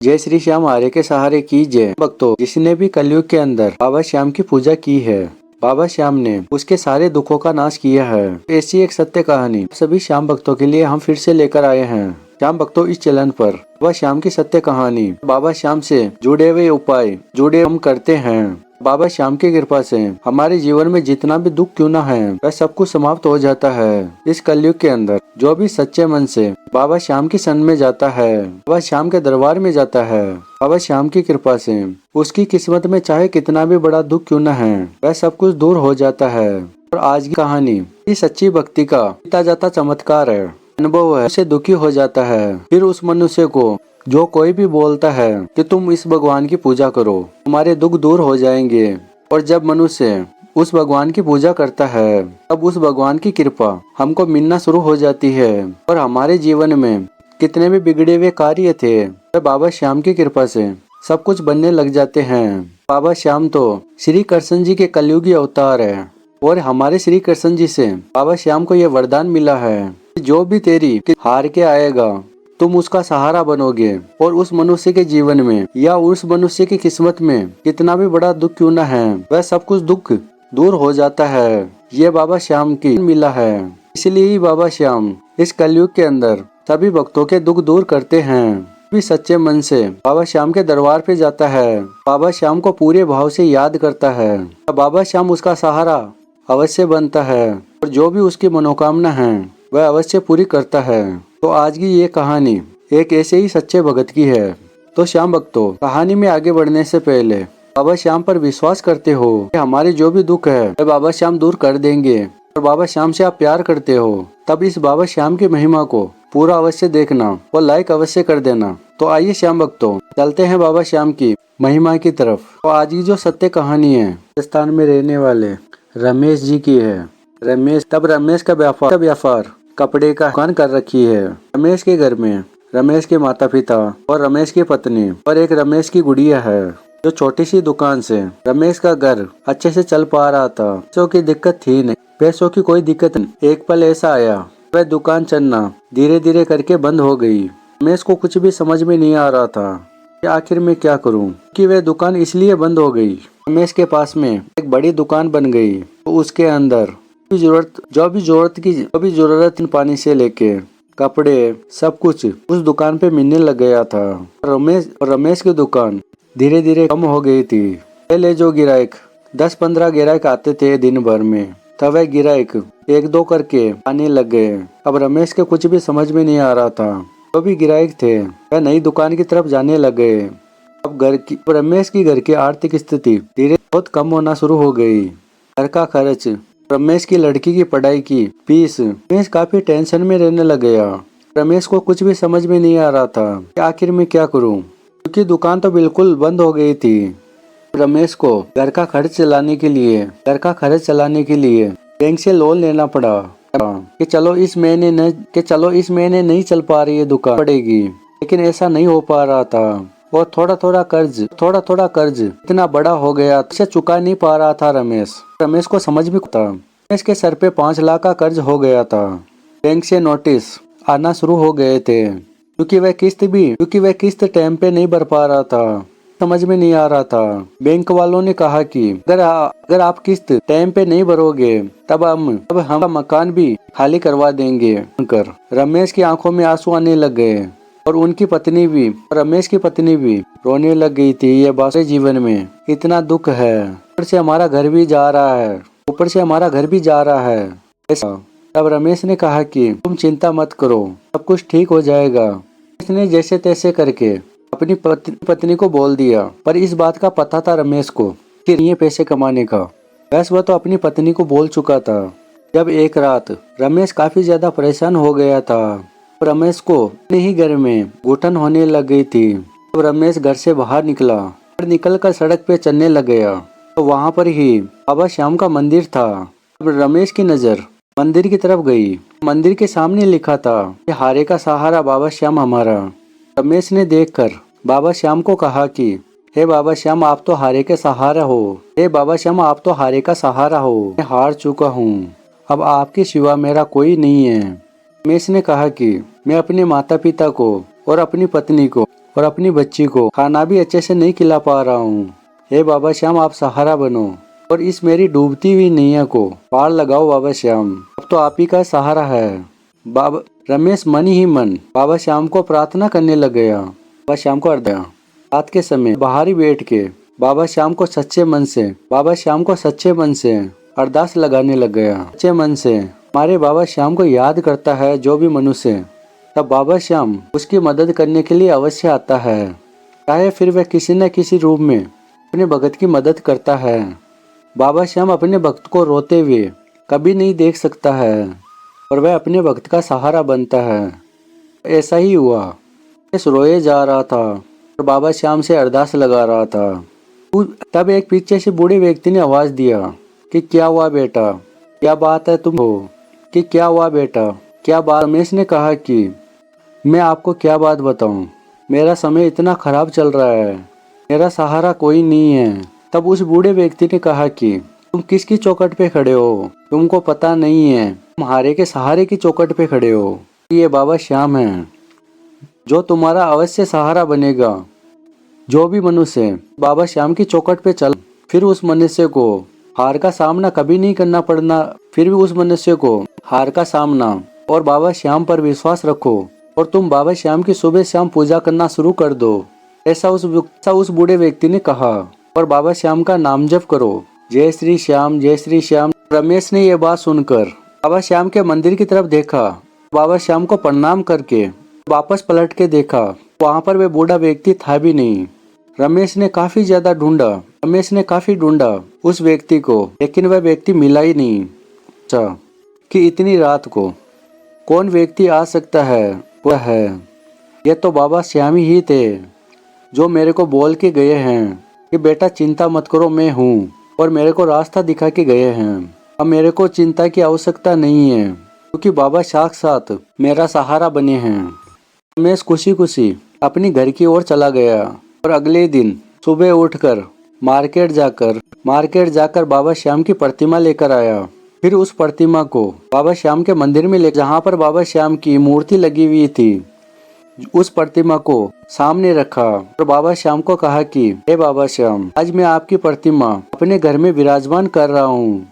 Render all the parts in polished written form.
जय श्री श्याम आर्य के सहारे की जय। भक्तों, जिसने भी कलयुग के अंदर बाबा श्याम की पूजा की है, बाबा श्याम ने उसके सारे दुखों का नाश किया है। ऐसी एक सत्य कहानी सभी श्याम भक्तों के लिए हम फिर से लेकर आए हैं। श्याम भक्तों, इस चैनल पर बाबा श्याम की सत्य कहानी, बाबा श्याम से जुड़े हुए उपाय हम करते हैं। बाबा श्याम की कृपा से हमारे जीवन में जितना भी दुख क्यों न है, वह सब कुछ समाप्त हो जाता है। इस कलयुग के अंदर जो भी सच्चे मन से बाबा श्याम की शरण में जाता है, बाबा श्याम के दरबार में जाता है, बाबा श्याम की कृपा से उसकी किस्मत में चाहे कितना भी बड़ा दुख क्यों न है, वह सब कुछ दूर हो जाता है। और आज की कहानी सच्ची भक्ति का बीता जाता चमत्कार है, अनुभव है। उसे दुखी हो जाता है, फिर उस मनुष्य को जो कोई भी बोलता है कि तुम इस भगवान की पूजा करो, तुम्हारे दुख दूर हो जाएंगे। और जब मनुष्य उस भगवान की पूजा करता है, तब उस भगवान की कृपा हमको मिलना शुरू हो जाती है। और हमारे जीवन में कितने भी बिगड़े हुए कार्य थे, वह बाबा श्याम की कृपा से सब कुछ बनने लग जाते हैं। बाबा श्याम तो श्री कृष्ण जी के कलयुगी अवतार है। और हमारे श्री कृष्ण जी से बाबा श्याम को यह वरदान मिला है, जो भी तेरी हार के आएगा, तुम उसका सहारा बनोगे। और उस मनुष्य के जीवन में या उस मनुष्य की किस्मत में कितना भी बड़ा दुख क्यों न है, वह सब कुछ दुख दूर हो जाता है। ये बाबा श्याम की मिला है। इसलिए ही बाबा श्याम इस कलयुग के अंदर सभी भक्तों के दुख दूर करते हैं। भी सच्चे मन से बाबा श्याम के दरबार पे जाता है, बाबा श्याम को पूरे भाव से याद करता है, बाबा श्याम उसका सहारा अवश्य बनता है। और जो भी उसकी मनोकामना है, वह अवश्य पूरी करता है। तो आज की ये कहानी एक ऐसे ही सच्चे भगत की है। तो श्याम भक्तों, कहानी में आगे बढ़ने से पहले बाबा श्याम पर विश्वास करते हो कि हमारे जो भी दुख है वह बाबा श्याम दूर कर देंगे, और बाबा श्याम से आप प्यार करते हो, तब इस बाबा श्याम की महिमा को पूरा अवश्य देखना और लाइक अवश्य कर देना। तो आइए श्याम भक्तों, चलते हैं बाबा श्याम की महिमा की तरफ। तो आज की जो सत्य कहानी है, राजस्थान में रहने वाले रमेश जी की है। रमेश का व्यापार कपड़े का दुकान कर रखी है। रमेश के घर में रमेश के माता पिता और रमेश की पत्नी और एक रमेश की गुड़िया है। जो छोटी सी दुकान से रमेश का घर अच्छे से चल पा रहा था, पैसों की दिक्कत थी नहीं, पैसों की कोई दिक्कत नहीं। एक पल ऐसा आया, वह दुकान चलना धीरे धीरे करके बंद हो गई। रमेश को कुछ भी समझ में नहीं आ रहा था कि आखिर में क्या करूं, कि वह दुकान इसलिए बंद हो गई। रमेश के पास में एक बड़ी दुकान बन गई, तो उसके अंदर जो भी जरूरत पानी से लेके कपड़े सब कुछ उस दुकान पे मिलने लग गया था। रमेश की दुकान धीरे धीरे कम हो गई थी। पहले जो गिराहक 10-15 गिराहक आते थे दिन भर में, तब वह गिराहक 1-2 करके आने लग गए। अब रमेश के कुछ भी समझ में नहीं आ रहा था। जो भी गिराहक थे वह नई दुकान की तरफ जाने लग गए। अब रमेश की घर की आर्थिक स्थिति धीरे बहुत कम होना शुरू हो गई। घर का खर्च, रमेश की लड़की की पढ़ाई की फीस, रमेश काफी टेंशन में रहने लग गया। रमेश को कुछ भी समझ में नहीं आ रहा था कि आखिर में क्या करूं, क्योंकि दुकान तो बिल्कुल बंद हो गई थी। रमेश को घर का खर्च चलाने के लिए बैंक से लोन लेना पड़ा कि चलो इस महीने नहीं चल पा रही है, दुकान पड़ेगी। लेकिन ऐसा नहीं हो पा रहा था। और थोड़ा थोड़ा कर्ज इतना बड़ा हो गया, उसे चुका नहीं पा रहा था रमेश को समझ भी था। रमेश के सर पे 5 लाख का कर्ज हो गया था। बैंक से नोटिस आना शुरू हो गए थे, क्योंकि वह किस्त टाइम पे नहीं भर पा रहा था। समझ में नहीं आ रहा था। बैंक वालों ने कहा कि अगर आप किस्त टाइम पे नहीं भरोगे, तब हम मकान भी खाली करवा देंगे। रमेश की आंखों में आंसू आने लग गए, और रमेश की पत्नी भी रोने लग गई थी। ये बात, जीवन में इतना दुख है, ऊपर से हमारा घर भी जा रहा है। तब रमेश ने कहा कि तुम चिंता मत करो, सब कुछ ठीक हो जाएगा। इसने जैसे तैसे करके अपनी पत्नी को बोल दिया, पर इस बात का पता था रमेश को कि ये पैसे कमाने का। बस वह तो अपनी पत्नी को बोल चुका था। जब एक रात रमेश काफी ज्यादा परेशान हो गया था, रमेश को अपने ही घर में घुटन होने लग गई थी। तब रमेश घर से बाहर निकलकर सड़क पे चलने लग गया, तो वहाँ पर ही बाबा श्याम का मंदिर था। अब रमेश की नजर मंदिर की तरफ गई। मंदिर के सामने लिखा था कि हारे का सहारा बाबा श्याम हमारा। रमेश ने देखकर बाबा श्याम को कहा कि हे बाबा श्याम, आप तो हारे के सहारा हो। मैं हार चुका हूँ, अब आपके सिवा मेरा कोई नहीं है। रमेश ने कहा कि मैं अपने माता पिता को और अपनी पत्नी को और अपनी बच्ची को खाना भी अच्छे से नहीं खिला पा रहा हूँ। हे बाबा श्याम, आप सहारा बनो और इस मेरी डूबती हुई नैया को पार लगाओ बाबा श्याम। अब तो आप ही का सहारा है। बाबा रमेश मन ही मन बाबा श्याम को प्रार्थना करने लग गया। बाबा श्याम को रात के समय बाहर ही बैठ के बाबा श्याम को सच्चे मन से अरदास लगाने लग गया। सच्चे मन से हमारे बाबा श्याम को याद करता है जो भी मनुष्य, तब बाबा श्याम उसकी मदद करने के लिए अवश्य आता है। चाहे फिर वह किसी न किसी रूप में अपने भक्त की मदद करता है। बाबा श्याम अपने भक्त को रोते हुए कभी नहीं देख सकता है और वह अपने भक्त का सहारा बनता है। ऐसा ही हुआ। रमेश रोए जा रहा था और बाबा श्याम से अरदास लगा रहा था। तब एक पीछे से बूढ़े व्यक्ति ने आवाज दिया कि क्या हुआ बेटा, क्या बात है तुम हो, कि क्या हुआ बेटा, क्या बात। रमेश ने कहा कि मैं आपको क्या बात बताऊं, मेरा समय इतना खराब चल रहा है, मेरा सहारा कोई नहीं है। तब उस बूढ़े व्यक्ति ने कहा कि तुम किसकी चौखट पे खड़े हो, तुमको पता नहीं है, तुम हारे के सहारे की चौखट पे खड़े हो। ये बाबा श्याम है जो तुम्हारा अवश्य सहारा बनेगा। जो भी मनुष्य बाबा श्याम की चौखट पे चल, फिर उस मनुष्य को हार का सामना कभी नहीं करना पड़ना। फिर भी उस मनुष्य को हार का सामना और बाबा श्याम पर विश्वास रखो और तुम बाबा श्याम की सुबह शाम पूजा करना शुरू कर दो। ऐसा उस बूढ़े व्यक्ति ने कहा और बाबा श्याम का नाम जप करो, जय श्री श्याम, जय श्री श्याम। रमेश ने यह बात सुनकर बाबा श्याम के मंदिर की तरफ देखा। बाबा श्याम को प्रणाम करके वापस पलट के देखा, वहाँ पर वह बूढ़ा व्यक्ति था भी नहीं। रमेश ने काफी ढूंढा उस व्यक्ति को, लेकिन वह व्यक्ति मिला ही नहीं। अच्छा कि इतनी रात को कौन व्यक्ति आ सकता है, वह है ये तो बाबा श्याम ही थे जो मेरे को बोल के गए हैं कि बेटा चिंता मत करो, मैं हूँ, और मेरे को रास्ता दिखा के गए हैं। अब मेरे को चिंता की आवश्यकता नहीं है क्योंकि बाबा साक्षात मेरा सहारा बने हैं। मैं खुशी खुशी अपनी घर की ओर चला गया और अगले दिन सुबह उठकर मार्केट जाकर बाबा श्याम की प्रतिमा लेकर आया। फिर उस प्रतिमा को बाबा श्याम के मंदिर में ले, जहाँ पर बाबा श्याम की मूर्ति लगी हुई थी, उस प्रतिमा को सामने रखा और बाबा श्याम को कहा कि हे बाबा श्याम, आज मैं आपकी प्रतिमा अपने घर में विराजमान कर रहा हूँ,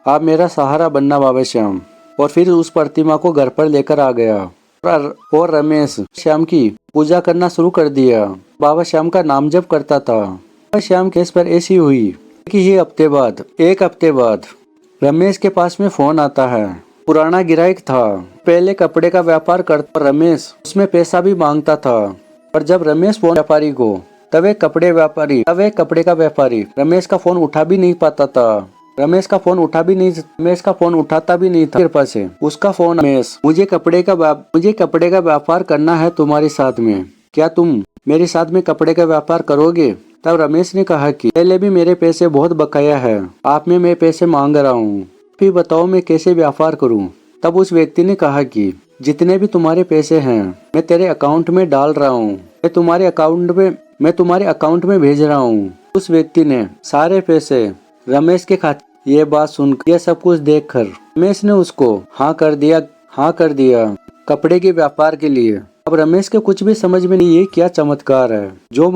आप मेरा सहारा बनना बाबा श्याम। और फिर उस प्रतिमा को घर पर लेकर आ गया और रमेश श्याम की पूजा करना शुरू कर दिया। बाबा श्याम का नाम जप करता था। बाबा श्याम केस पर ऐसी हुई कि एक हफ्ते बाद रमेश के पास में फोन आता है। पुराना ग्राहक था, पहले कपड़े का व्यापार करता, रमेश उसमें पैसा भी मांगता था। और जब रमेश फोन व्यापारी को तब एक कपड़े का व्यापारी रमेश का फोन उठा भी नहीं पाता था। रमेश का फोन उठाता भी नहीं था। कृपा से उसका फोन, रमेश मुझे कपड़े का व्यापार करना है तुम्हारे साथ में, क्या तुम मेरे साथ में कपड़े का व्यापार करोगे। तब रमेश ने कहा कि पहले भी मेरे पैसे बहुत बकाया है, आप में मैं पैसे मांग रहा हूँ, फिर बताओ मैं कैसे व्यापार करूँ। तब उस व्यक्ति ने कहा कि जितने भी तुम्हारे पैसे हैं मैं तेरे अकाउंट में डाल रहा हूँ, मैं तुम्हारे अकाउंट में भेज रहा हूँ। उस व्यक्ति ने सारे पैसे रमेश के खाते। ये बात सुनकर, ये सब कुछ देखकर रमेश ने उसको हाँ कर दिया कपड़े के व्यापार के लिए। अब रमेश के कुछ भी समझ में नहीं, ये क्या चमत्कार है। जो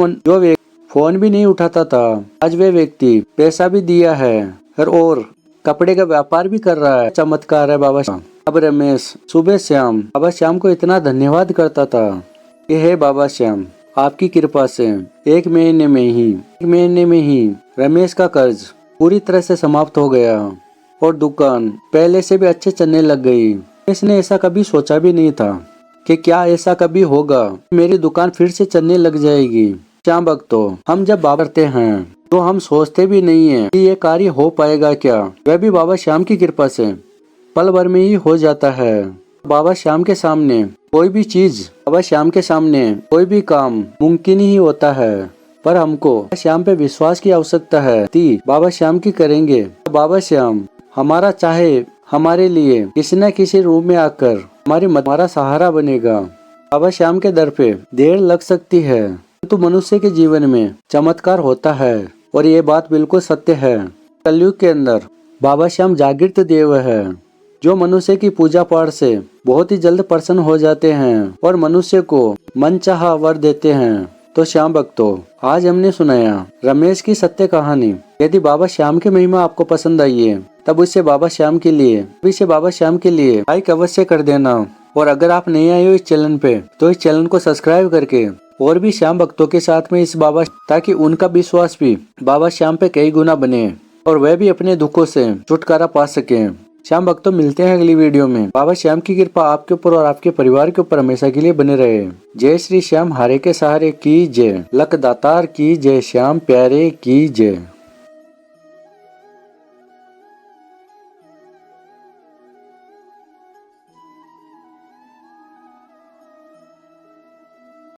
फोन भी नहीं उठाता था, आज वे व्यक्ति पैसा भी दिया है और कपड़े का व्यापार भी कर रहा है। चमत्कार है बाबा श्याम। अब रमेश सुबह शाम बाबा श्याम को इतना धन्यवाद करता था कि हे बाबा श्याम, आपकी कृपा से एक महीने में ही रमेश का कर्ज पूरी तरह से समाप्त हो गया और दुकान पहले से भी अच्छे चलने लग गई। इसने ऐसा कभी सोचा भी नहीं था कि क्या ऐसा कभी होगा, मेरी दुकान फिर से चलने लग जाएगी। श्याम भक्तों, हम जब बाबा करते हैं तो हम सोचते भी नहीं है कि ये कार्य हो पाएगा क्या, वह भी बाबा श्याम की कृपा से पल भर में ही हो जाता है। बाबा श्याम के सामने कोई भी काम मुमकिन ही होता है, पर हमको श्याम पे विश्वास की आवश्यकता है। बाबा श्याम की करेंगे। बाबा श्याम हमारे लिए किसी न किसी रूप में आकर हमारा सहारा बनेगा। बाबा श्याम के दर पे देर लग सकती है, तो मनुष्य के जीवन में चमत्कार होता है और ये बात बिल्कुल सत्य है। कलयुग के अंदर बाबा श्याम जागृत देव है जो मनुष्य की पूजा पाठ से बहुत ही जल्द प्रसन्न हो जाते हैं और मनुष्य को मनचाहा वर देते हैं। तो श्याम भक्तों, आज हमने सुनाया रमेश की सत्य कहानी। यदि बाबा श्याम की महिमा आपको पसंद आई है तब इसे बाबा श्याम के लिए लाइक अवश्य कर देना। और अगर आप नए आए हो इस चैनल पे तो इस चैनल को सब्सक्राइब करके और भी श्याम भक्तों के साथ में इस बाबा, ताकि उनका विश्वास भी बाबा श्याम पे कई गुना बने और वह भी अपने दुखों से छुटकारा पा सके। श्याम भक्तों, मिलते हैं अगली वीडियो में। बाबा श्याम की कृपा आपके ऊपर और आपके परिवार के ऊपर हमेशा के लिए बने रहे। जय श्री श्याम, हारे के सहारे की जय, लक दातार की जय, श्याम प्यारे की जय।